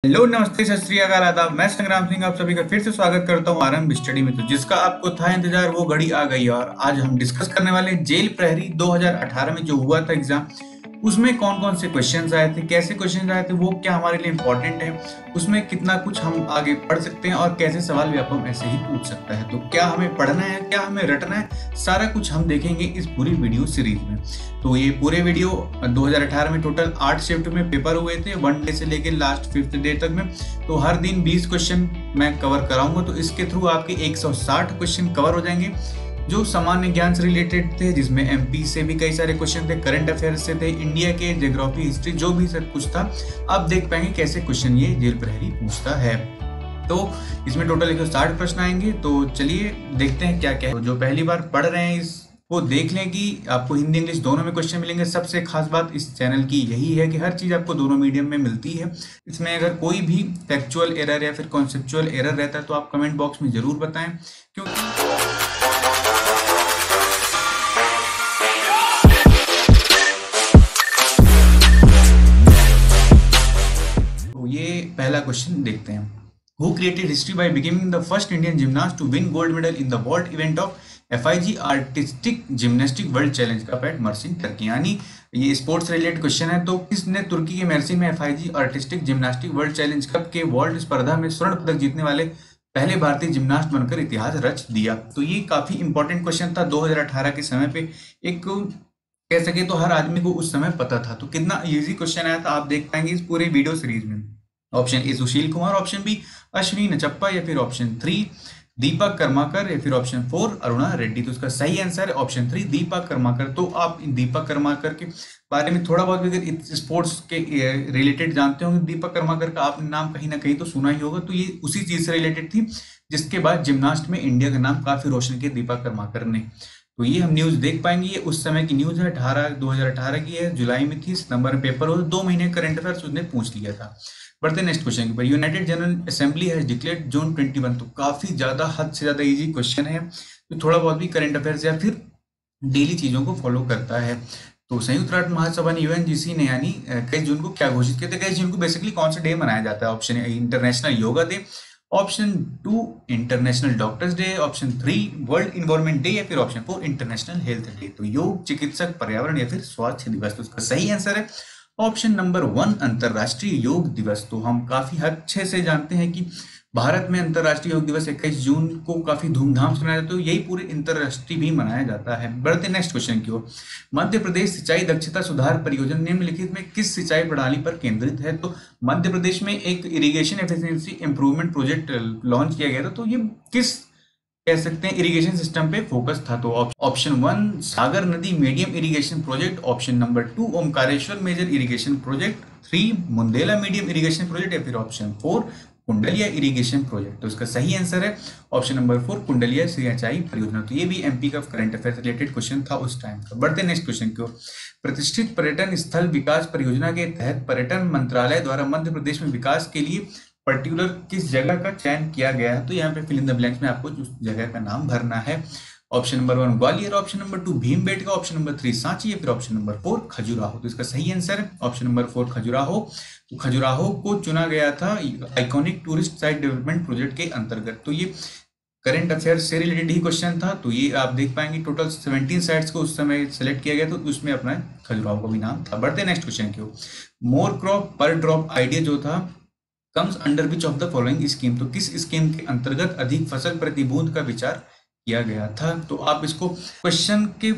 Hello, नमस्ते, सत श्री अकाल, आदाब। मैं संग्राम सिंह आप सभी का फिर से स्वागत करता हूं आरंभ स्टडी में। तो जिसका आपको था इंतजार वो घड़ी आ गई और आज हम डिस्कस करने वाले हैं जेल प्रहरी 2018 में जो हुआ था एग्जाम। उसमें कौन कौन से क्वेश्चंस आए थे, कैसे क्वेश्चंस आए थे, वो क्या हमारे लिए इंपॉर्टेंट है, उसमें कितना कुछ हम आगे पढ़ सकते हैं और कैसे सवाल भी आपको ऐसे ही पूछ सकता है। तो क्या हमें पढ़ना है, क्या हमें रटना है, सारा कुछ हम देखेंगे इस पूरी वीडियो सीरीज में। तो ये पूरे वीडियो 2018 में टोटल 8 शिफ्ट में पेपर हुए थे, 1 डे से लेकर लास्ट 5th डे तक में। तो हर दिन 20 क्वेश्चन मैं कवर कराऊंगा, तो इसके थ्रू आपके 160 क्वेश्चन कवर हो जाएंगे जो सामान्य ज्ञान से रिलेटेड थे, जिसमें एमपी से भी कई सारे क्वेश्चन थे, करंट अफेयर्स से थे, इंडिया के ज्योग्राफी, हिस्ट्री, जो भी सब कुछ था। आप देख पाएंगे कैसे क्वेश्चन ये जेल प्रहरी पूछता है। तो इसमें टोटल 160 प्रश्न आएंगे। तो चलिए देखते हैं क्या क्या है। तो जो पहली बार पढ़ रहे हैं इस वो देख लें कि आपको हिंदी इंग्लिश दोनों में क्वेश्चन मिलेंगे। सबसे खास बात इस चैनल की यही है कि हर चीज़ आपको दोनों मीडियम में मिलती है। इसमें अगर कोई भी फैक्चुअल एरर या फिर कॉन्सेप्चुअल एरर रहता है तो आप कमेंट बॉक्स में जरूर बताएं, क्योंकि तो ये पहला क्वेश्चन देखते हैं। Who created history by becoming the first Indian gymnast to win gold medal in the vault event of FIG artistic gymnastic world challenge का पैट मर्सिन टर्की। यानी ये स्पोर्ट्स रिलेटेड क्वेश्चन है। तो किसने तुर्की के मर्सिन में FIG artistic gymnastic world challenge cup के world स्पर्धा में स्वर्ण पदक जीतने वाले पहले भारतीय जिम्नास्ट बनकर इतिहास रच दिया। तो ये काफी इंपॉर्टेंट क्वेश्चन था 2018 के समय पे। एक कह सके तो हर आदमी को उस समय पता था। तो कितना इजी क्वेश्चन आया था आप देख पाएंगे इस पूरे वीडियो सीरीज में। Option A Sushil Kumar, option B Ashwini Nachappa, या फिर ऑप्शन 3 दीपक कर्माकर, या फिर ऑप्शन 4 अरुणा रेड्डी। तो इसका सही आंसर है ऑप्शन 3 दीपक कर्माकर। तो आप इन दीपक कर्माकर के बारे में थोड़ा बहुत भी स्पोर्ट्स के रिलेटेड जानते होंगे, दीपक कर्माकर का आपने नाम कहीं ना कहीं तो सुना ही होगा। तो ये उसी चीज से रिलेटेड थी जिसके बाद जिम्नास्ट में इंडिया का नाम काफी रोशन किया दीपक कर्माकर ने। तो ये हम न्यूज देख पाएंगे। ये उस समय की न्यूज है, 2018 की है, जुलाई में थी, सितंबर में पेपर हो, 2 महीने करंट अफेयर्स उसने पूछ लिया था। बढ़ते नेक्स्ट क्वेश्चन के ऊपर। United General Assembly has declared June 21। तो काफी ज्यादा हद से ज्यादा इजी क्वेश्चन है, तो थोड़ा बहुत भी करंट अफेयर्स या फिर डेली चीजों को फॉलो करता है। तो संयुक्त राष्ट्र महासभा ने यूएनजीसी ने यानी 21 जून को क्या घोषित किया था? 21 जून को बेसिकली कौन सा डे मनाया जाता है? Option A international yoga day, option 2 international doctors day, option 3 world environment day, या फिर ऑप्शन 4 इंटरनेशनल हेल्थ डे। तो योग, चिकित्सक, पर्यावरण या फिर स्वास्थ्य दिवस। तो उसका सही आंसर है ऑप्शन नंबर 1 अंतरराष्ट्रीय योग दिवस। तो हम काफी अच्छे से जानते हैं कि भारत में अंतरराष्ट्रीय योग दिवस 21 जून को काफी धूमधाम से मनाया जाता है। तो यही पूरे अंतरराष्ट्रीय भी मनाया जाता है। बढ़ते नेक्स्ट क्वेश्चन की ओर। मध्य प्रदेश सिंचाई दक्षता सुधार परियोजना निम्नलिखित में किस सिंचाई प्रणाली पर केंद्रित है? तो मध्य प्रदेश में एक irrigation efficiency improvement project launch किया गया था। तो ये किस कह सकते हैं इरिगेशन सिस्टम पे फोकस था? तो ऑप्शन 1 सागर नदी medium irrigation project, option number 2 Omkareshwar major irrigation project, 3 Mundela medium irrigation project, या फिर ऑप्शन 4 कुंडलिया इरिगेशन प्रोजेक्ट। तो इसका सही आंसर है ऑप्शन नंबर 4 कुंडलिया सिंचाई परियोजना। तो ये भी एमपी का करंट अफेयर रिलेटेड क्वेश्चन था उस टाइम का। बढ़ते नेक्स्ट क्वेश्चन की ओर। प्रतिष्ठित पर्यटन स्थल विकास परियोजना के तहत पर्यटन मंत्रालय द्वारा मध्य प्रदेश में विकास के लिए पर्टिकुलर किस जगह का चयन किया गया है? तो यहाँ पे फिल इन द ब्लैंक्स में आपको उस जगह का नाम भरना है। Option number 1 Gwalior, option number 2 Bhimbetka, option number 3 Sanchi, या फिर ऑप्शन नंबर 4 खजुराहो। तो इसका सही आंसर है ऑप्शन नंबर 4 खजुराहो। तो खजुराहो को चुना गया था iconic tourist site development project के अंतर्गत। तो ये करंट अफेयर्स से रिलेटेड ही क्वेश्चन था। तो ये आप देख पाएंगे टोटल 17 साइट्स को उस समय सेलेक्ट किया गया, तो उसमें अपना खजुराहो का भी नाम था। बढ़ते नेक्स्ट क्वेश्चन की ओर। मोर क्रॉप पर ड्रॉप आइडिया जो था comes under which of the following scheme? तो किस स्कीम के अंतर्गत अधिक फसल प्रति बूंद का विचार किया गया था? तो आप इसको क्वेश्चन के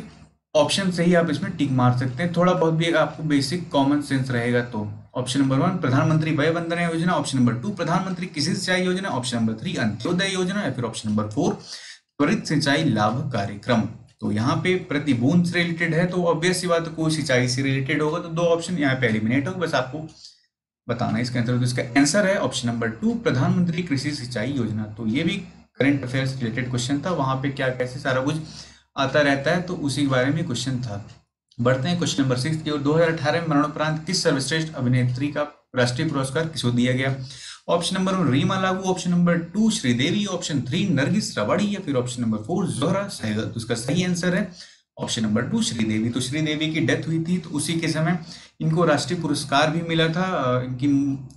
ऑप्शन से ही आप इसमें टिक मार सकते हैं। थोड़ा बहुत भी आपको बेसिक कॉमन सेंस रहेगा। तो ऑप्शन नंबर 1 प्रधानमंत्री वय वंदना योजना, ऑप्शन नंबर 2 प्रधानमंत्री कृषि सिंचाई योजना, ऑप्शन नंबर 3 अंत्योदय योजना, या फिर ऑप्शन नंबर 4 त्वरित सिंचाई लाभ कार्यक्रम। तो यहाँ पे प्रति बूंद से रिलेटेड है, तो ऑब्वियस सी बात कोई सिंचाई से रिलेटेड होगा। तो 2 ऑप्शन यहाँ पे एलिमिनेट होगा, बस आपको बताना है इसका आंसर। तो इसका आंसर है ऑप्शन नंबर 2 प्रधानमंत्री कृषि सिंचाई योजना। तो ये भी करंट अफेयर्स रिलेटेड क्वेश्चन था। वहां पे क्या कैसे सारा कुछ आता रहता है, तो उसी के बारे में क्वेश्चन था। बढ़ते हैं क्वेश्चन नंबर 6 की ओर। 2018 में मरणोपरांत किस सर्वश्रेष्ठ अभिनेत्री का राष्ट्रीय पुरस्कार किसको दिया गया? Option number 1 Reema Lagoo, option number 2 Sridevi, option 3 Nargis Rawadi, या फिर ऑप्शन नंबर 4 जोहरा सहगल। तो इसका सही आंसर है ऑप्शन नंबर 2 श्रीदेवी। तो श्रीदेवी की डेथ हुई थी, तो उसी के समय इनको राष्ट्रीय पुरस्कार भी मिला था, इनकी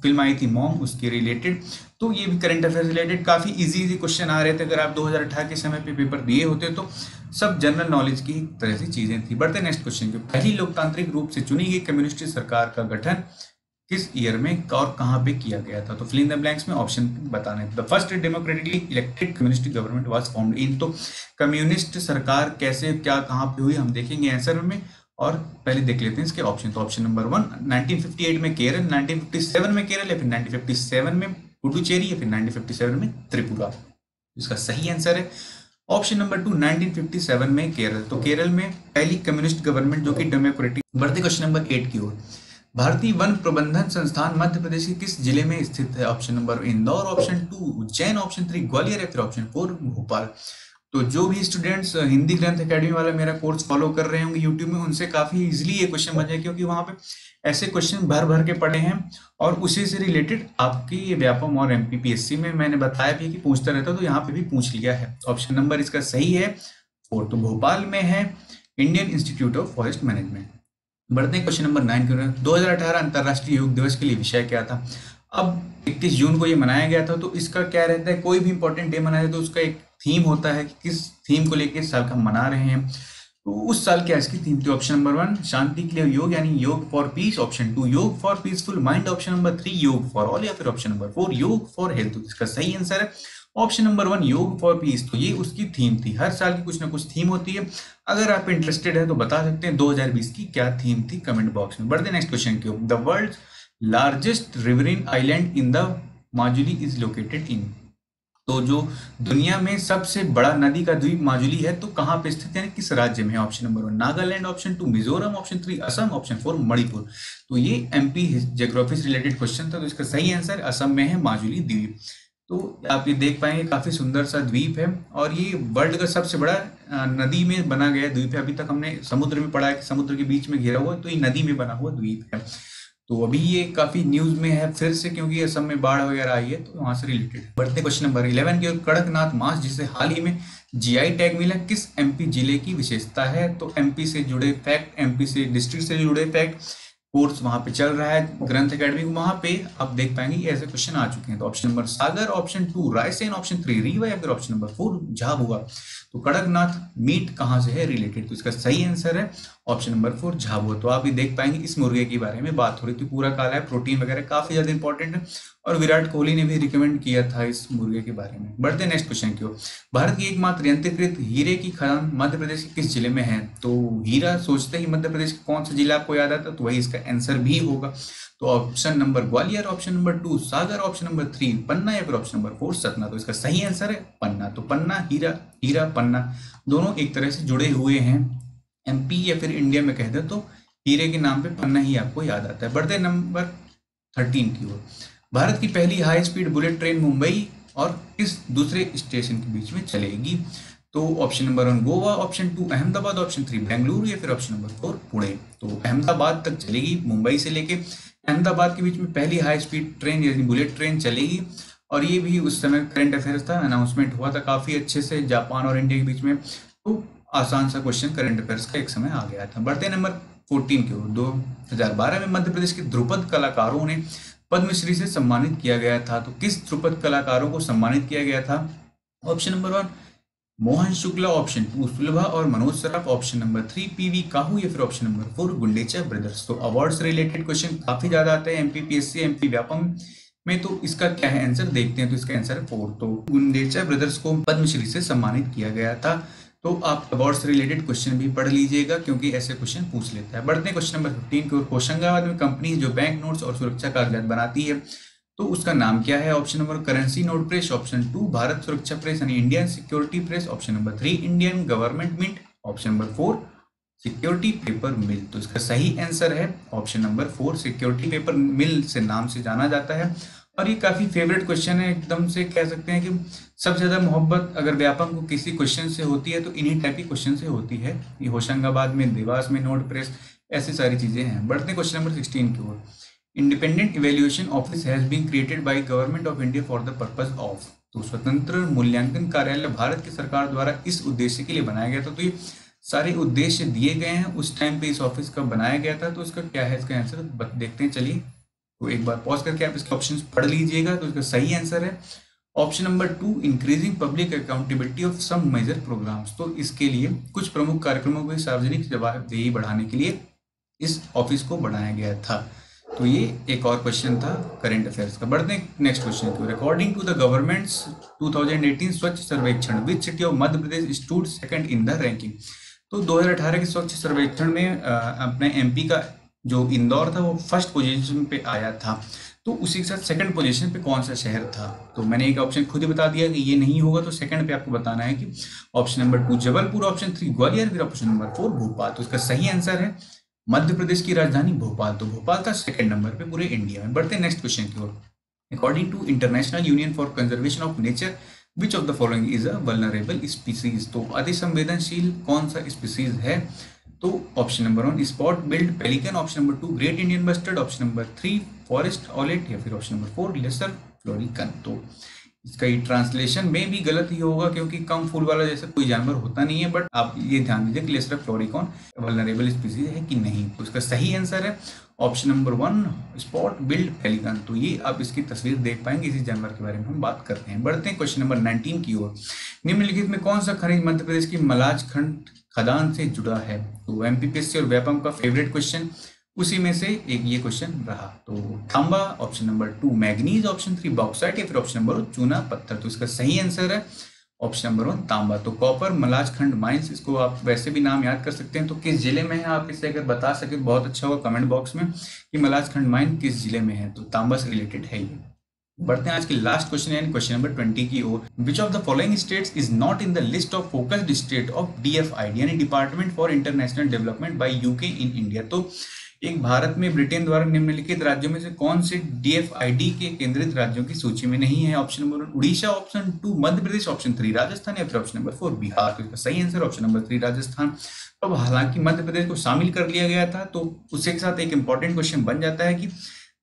फिल्म आई थी मॉम, उसके रिलेटेड। तो ये भी करंट अफेयर रिलेटेड काफ़ी इजी क्वेश्चन आ रहे थे। अगर आप 2018 के समय पे पेपर दिए होते तो सब जनरल नॉलेज की तरह से चीजें थी। बढ़ते नेक्स्ट क्वेश्चन की। पहली लोकतांत्रिक रूप से चुनी गई कम्युनिस्ट सरकार का गठन किस ईयर में और कहां पे किया गया था? तो फिल इन द ब्लैंक्स में ऑप्शन बताने। The first democratically elected communist government was formed in. तो कम्युनिस्ट सरकार कैसे क्या कहां पे हुई हम देखेंगे आंसर में, और पहले देख लेते हैं इसके ऑप्शन। तो ऑप्शन नंबर 1 1958 में केरल, 1957 में केरल, या फिर 1957 में पुडुचेरी, या फिर 1957 में त्रिपुरा। इसका सही आंसर है ऑप्शन नंबर 2 1957 में केरल। तो केरल में पहली कम्युनिस्ट गवर्नमेंट जो कि डेमोक्रेटिक। बढ़ते क्वेश्चन नंबर 8 की ओर। भारतीय वन प्रबंधन संस्थान मध्य प्रदेश के किस जिले में स्थित है? Option number Indore, option 2 Ujjain, option 3 Gwalior, या फिर ऑप्शन 4 भोपाल। तो जो भी स्टूडेंट्स हिंदी ग्रंथ एकेडमी वाला मेरा कोर्स फॉलो कर रहे होंगे यूट्यूब में, उनसे काफी इजीली ये क्वेश्चन बन जाए, क्योंकि वहां पे ऐसे क्वेश्चन भर भर के पड़े हैं और उसी से रिलेटेड आपकी ये व्यापम और एमपीपीएससी में मैंने बताया भी कि पूछता रहता, तो यहाँ पे भी पूछ लिया है। ऑप्शन नंबर इसका सही है 4, तो भोपाल में है Indian institute of forest management. बढ़ते हैं क्वेश्चन नंबर 9 की। 2018 अंतर्राष्ट्रीय योग दिवस के लिए विषय क्या था? अब 21 जून को ये मनाया गया था, तो इसका क्या रहता है, कोई भी इंपॉर्टेंट डे मनाया तो उसका एक थीम होता है कि किस थीम को लेकर इस साल का मना रहे हैं। तो उस साल क्या इसकी थीम थी? ऑप्शन नंबर 1 शांति के लिए योग यानी योग फॉर पीस, ऑप्शन 2 योग for peaceful mind, option number 3 योग फॉर ऑल, या फिर ऑप्शन नंबर 4 योग फॉर हेल्थ। तो इसका सही आंसर है ऑप्शन नंबर 1 योग फॉर पीस। तो ये उसकी थीम थी। हर साल की कुछ ना कुछ थीम होती है। अगर आप इंटरेस्टेड है तो बता सकते हैं 2020 की क्या थीम थी कमेंट बॉक्स में। बढ़ते नेक्स्ट क्वेश्चन की। The world largest riverine island in the Majuli is located in. तो जो दुनिया में सबसे बड़ा नदी का द्वीप माजुली है, तो कहाँ पे स्थित है, किस राज्य में है? Option number 1 Nagaland, option 2 Mizoram, option 3 Assam, option 4 Manipur. तो ये एमपी ज्योग्राफी से रिलेटेड क्वेश्चन था, तो इसका सही आंसर असम में है माजुली द्वीप। तो आप ये देख पाएंगे काफी सुंदर सा द्वीप है, और ये वर्ल्ड का सबसे बड़ा नदी में बना गया द्वीप है। अभी तक हमने समुद्र में पढ़ा है कि समुद्र के बीच में घिरा हुआ है, तो ये नदी में बना हुआ द्वीप है। तो अभी ये काफी न्यूज में है फिर से, क्योंकि असम में बाढ़ वगैरह आई है, तो वहां से रिलेटेड। बढ़ते क्वेश्चन नंबर 11 की ओर। कड़कनाथ मांस जिसे हाल ही में जीआई टैग मिला, किस एमपी जिले की विशेषता है? तो एमपी से जुड़े फैक्ट, एमपी से डिस्ट्रिक्ट से जुड़े फैक्ट कोर्स वहां पे चल रहा है ग्रंथ एकेडमी, वहां पे आप देख पाएंगे ऐसे क्वेश्चन आ चुके हैं। तो ऑप्शन नंबर सागर, ऑप्शन 2 रायसेन, ऑप्शन 3 रीवा, या फिर ऑप्शन नंबर 4 झाबुआ। तो कड़कनाथ मीट कहाँ से है रिलेटेड? तो इसका सही आंसर है ऑप्शन नंबर 4 झाबुआ। तो आप ये देख पाएंगे इस मुर्गे के बारे में बात हो रही थी, पूरा काला है, प्रोटीन वगैरह काफी ज्यादा इंपॉर्टेंट है, और विराट कोहली ने भी रिकमेंड किया था इस मुर्गे के बारे में। बढ़ते नेक्स्ट क्वेश्चन की ओर। भारत की एकमात्र यंत्रीकृत हीरे की खदान मध्य प्रदेश के किस जिले में है? तो हीरा सोचते ही मध्य प्रदेश का कौन सा जिला आपको याद आता है? तो वही इसका आंसर भी होगा। तो option number Gwalior, option number 2 सागर, ऑप्शन नंबर 3 पन्ना, या फिर ऑप्शन नंबर 4 सतना। तो इसका सही आंसर है पन्ना। तो पन्ना हीरा, हीरा पन्ना दोनों एक तरह से जुड़े हुए हैं। एमपी या फिर इंडिया में कहते तो हीरे के नाम पे पन्ना ही आपको याद आता है। बढ़ते नंबर 13 की ओर। भारत की पहली high speed bullet train Mumbai और किस दूसरे स्टेशन के बीच में चलेगी? तो option number 1 Goa, option 2 Ahmedabad, option 3 Bengaluru, या फिर ऑप्शन नंबर 4 पुणे। तो अहमदाबाद तक चलेगी, मुंबई से लेके अहमदाबाद के बीच में पहली हाई स्पीड ट्रेन यानी बुलेट ट्रेन चलेगी। और ये भी उस समय करंट अफेयर्स था, अनाउंसमेंट हुआ था काफी अच्छे से जापान और इंडिया के बीच में। तो आसान सा क्वेश्चन करंट अफेयर्स का एक समय आ गया था। बढ़ते नंबर 14 की ओर। 2012 में मध्य प्रदेश के ध्रुपद कलाकारों ने पद्मश्री से सम्मानित किया गया था। तो किस ध्रुपद कलाकारों को सम्मानित किया गया था? Option number 1 Mohan Shukla, option 2 सुलभा और Manoj Saraf, option number 3 PV काहू, या फिर ऑप्शन नंबर 4 गुंडेचा ब्रदर्स। तो अवार्ड से रिलेटेड क्वेश्चन काफी ज्यादा आते हैं एमपीपीएससी एमपी व्यापम में। तो इसका क्या है आंसर देखते हैं। तो इसका आंसर है 4। तो गुंडेचा ब्रदर्स को पद्मश्री से सम्मानित किया गया था। तो आप अवार्ड से रिलेटेड क्वेश्चन भी पढ़ लीजिएगा, क्योंकि ऐसे क्वेश्चन पूछ लेता है। बढ़ते हैं क्वेश्चन नंबर 15 की ओर। होशंगाबाद में कंपनी जो बैंक नोट्स और सुरक्षा कागजात बनाती है, तो उसका नाम क्या है? Option number currency note press, option 2 Bharat Suraksha press यानी Indian security press, option number 3 Indian government mint, option number 4 security paper mill. तो इसका सही आंसर है option number 4 security paper mill से नाम से जाना जाता है। और ये काफी फेवरेट क्वेश्चन है, एकदम से कह सकते हैं कि सबसे ज्यादा मोहब्बत अगर व्यापम को किसी क्वेश्चन से होती है तो इन्हीं टाइप की क्वेश्चन से होती है। ये होशंगाबाद में, देवास में नोट प्रेस, ऐसी सारी चीजें हैं। बढ़ते क्वेश्चन नंबर 16 की ओर। Independent evaluation office has been created by government of India for the purpose of. तो स्वतंत्र मूल्यांकन कार्यालय भारत की सरकार द्वारा इस उद्देश्य के लिए बनाया गया था। तो ये सारे उद्देश्य दिए गए हैं, उस टाइम पे इस ऑफिस का बनाया गया था, तो इसका क्या है इसका आंसर देखते हैं। चलिए तो एक बार पॉज करके आप इसके ऑप्शंस पढ़ लीजिएगा। तो इसका सही आंसर है option number 2, increasing public accountability of some major programmes. तो इसके लिए कुछ प्रमुख कार्यक्रमों की सार्वजनिक जवाबदेही बढ़ाने के लिए इस ऑफिस को बनाया गया था। तो ये एक और क्वेश्चन था करंट अफेयर्स का। बढ़ते हैं नेक्स्ट क्वेश्चन की। अकॉर्डिंग टू द गवर्नमेंट्स 2018 स्वच्छ सर्वेक्षण, which city of Madhya Pradesh stood second in the ranking. तो 2018 के स्वच्छ सर्वेक्षण में अपने एमपी का जो इंदौर था वो फर्स्ट पोजीशन पे आया था। तो उसी के साथ सेकंड पोजीशन पे कौन सा शहर था? तो मैंने एक ऑप्शन खुद ही बता दिया कि ये नहीं होगा, तो सेकंड पे आपको बताना है कि option number 2 Jabalpur, option 3 Gwalior, फिर ऑप्शन नंबर 4 भोपाल। तो इसका सही आंसर है मध्य प्रदेश की राजधानी भोपाल। तो भोपाल था सेकंड नंबर पे पूरे इंडिया में। बढ़ते हैं नेक्स्ट क्वेश्चन की ओर। According to International Union for Conservation of Nature, which of the following is a vulnerable species. तो अति संवेदनशील कौन सा स्पीसीज है? तो option number 1 spot billed pelican, option number 2 great Indian bustard, option number 3 forest owlet, या फिर option number 4 lesser florican. तो इसका ये ट्रांसलेशन में भी गलत ही होगा क्योंकि कम फूल वाला जैसा कोई जानवर होता नहीं है, बट आप ये ध्यान दीजिए कि लेसर फ्लोरिकन वल्नरेबल स्पीसीज है कि नहीं। तो इसका सही आंसर है option number 1 spot billed pelican. तो ये आप इसकी तस्वीर देख पाएंगे, इसी जानवर के बारे में हम बात करते हैं। बढ़ते हैं क्वेश्चन नंबर 19 की ओर। निम्नलिखित में कौन सा खनिज मध्य प्रदेश की मलाज खंड खदान से जुड़ा है? तो एमपीपीएससी और व्यापम का फेवरेट क्वेश्चन, उसी में से एक ये क्वेश्चन रहा। तो तांबा, option number 2 manganese, option 3 bauxite, या फिर ऑप्शन नंबर 1 चूना पत्थर। तो इसका सही आंसर है ऑप्शन नंबर 1 तांबा। तो कॉपर मलाज खंड माइंस, इसको आप वैसे भी नाम याद कर सकते हैं। तो किस जिले में है आप इसे अगर बता सके बहुत अच्छा होगा कमेंट बॉक्स में कि मलाज खंड माइन किस जिले में है। तो तांबा से रिलेटेड है ये। बढ़ते हैं आज की लास्ट क्वेश्चन यानी क्वेश्चन नंबर 20 की ओर। Which of the following states is not in the list of focused state of DFID यानी department for international development by UK in India. तो एक भारत में ब्रिटेन द्वारा निम्नलिखित राज्यों में से कौन से DFID के केंद्रित राज्यों की सूची में नहीं है? Option number 1 Orissa, option 2 Madhya Pradesh, option 3 Rajasthan, या फिर ऑप्शन नंबर 4 बिहार। तो इसका सही आंसर ऑप्शन नंबर 3 राजस्थान। अब हालांकि मध्य प्रदेश को शामिल कर लिया गया था, तो उसके साथ एक इंपॉर्टेंट क्वेश्चन बन जाता है कि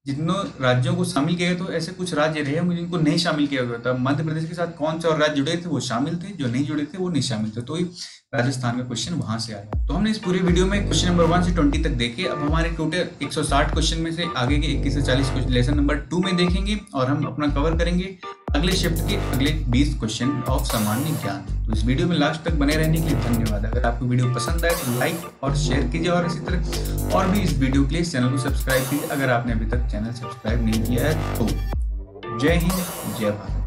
जितनों राज्यों को शामिल किया गया तो ऐसे कुछ राज्य रहे होंगे जिनको नहीं शामिल किया गया था। मध्य प्रदेश के साथ कौन से और राज्य जुड़े थे वो शामिल थे, जो नहीं जुड़े थे वो नहीं शामिल थे। तो राजस्थान का क्वेश्चन वहां से आया। तो हमने इस पूरे वीडियो में क्वेश्चन नंबर 1 से 20 तक देखे। अब हमारे टोटल 160 क्वेश्चन में से आगे के 21 से 40 क्वेश्चन लेसन नंबर 2 में देखेंगे और हम अपना कवर करेंगे अगले शिफ्ट के अगले 20 क्वेश्चन ऑफ सामान्य ज्ञान। तो इस वीडियो में लास्ट तक बने रहने के लिए धन्यवाद। अगर आपको वीडियो पसंद आए तो लाइक और शेयर कीजिए और इसी तरह और भी इस वीडियो के लिए चैनल को सब्सक्राइब कीजिए अगर आपने अभी तक चैनल सब्सक्राइब नहीं किया है तो। जय हिंद, जय भारत।